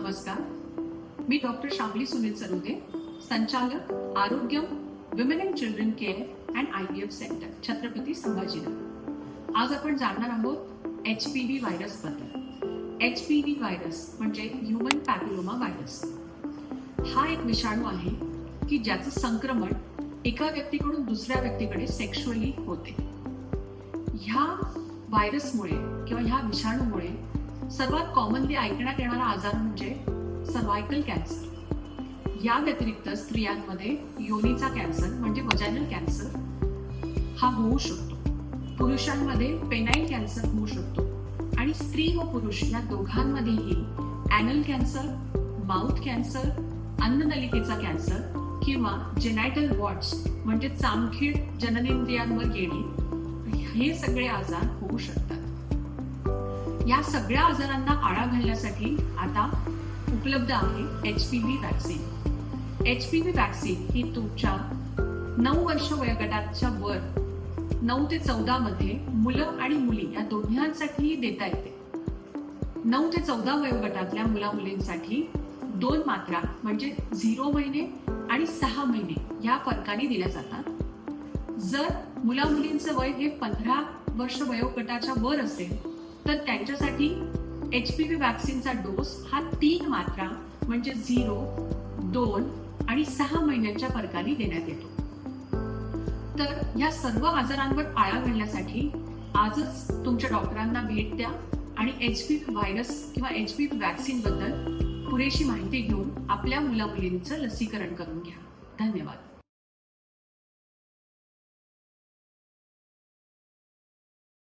नमस्कार, मी डॉक्टर शामली सुनील सरोदे, संचालक Arogyam women and children care and IVF centre, Chhatrapati Sambhajinagar. आज आपण जाणणार आहोत HPV व्हायरस बद्दल. HPV व्हायरस म्हणजे ह्यूमन पॅपिलोमा व्हायरस. हा एक विषाणू आहे की ज्याचं संक्रमण एका व्यक्तीकडून दुसऱ्या व्यक्तीकडे सेक्शुअली होते. ह्या व्हायरसमुळे किंवा ह्या विषाणूमुळे सर्वात कॉमनली ऐकण्यात येणारा आजार म्हणजे सर्व्हायकल कॅन्सर. या व्यतिरिक्त स्त्रियांमध्ये योनीचा कॅन्सर म्हणजे वजायनल कॅन्सर हा होऊ शकतो. पुरुषांमध्ये पेनाइल कॅन्सर होऊ शकतो आणि स्त्री व पुरुष या दोघांमध्येही anal cancer, mouth cancer, अन्ननलिकेचा cancer किंवा जेनायटल वॉर्ड्स म्हणजे चामखीड जननेंद्रियांवर येणे हे सगळे आजार होऊ शकतात. या सगळ्या आजारांना आळा घालण्यासाठी आता उपलब्ध आहे HPV वॅक्सिन. HPV वॅक्सिन ही तुमच्या 9 वर्ष वयोगटाच्या वर 9 ते 14 मध्ये मुलं आणि मुली या दोघांसाठीही देता येते. 9 ते 14 वयोगटातल्या मुला-मुलींसाठी 2 मात्रा म्हणजे 0 महिने आणि 6 महिने या फरकाने दिल्या जातात. जर मुला-मुलींचं वय हे 15 वर्ष वयोगटाच्या वर असेल तर त्यांच्यासाठी HPV वॅक्सिनचा डोस हा 3 मात्रा म्हणजे 0, 2 आणि 6 महिन्यांच्या फरकाने देण्यात येतो. तर या सर्व आजारांवर आळा घालण्यासाठी आजच तुमच्या डॉक्टरांना भेट द्या आणि HPV व्हायरस किंवा HPV वॅक्सिन बद्दल पुरेशी माहिती घेऊन आपल्या मुला-मुलींचं लसीकरण करून घ्या. धन्यवाद.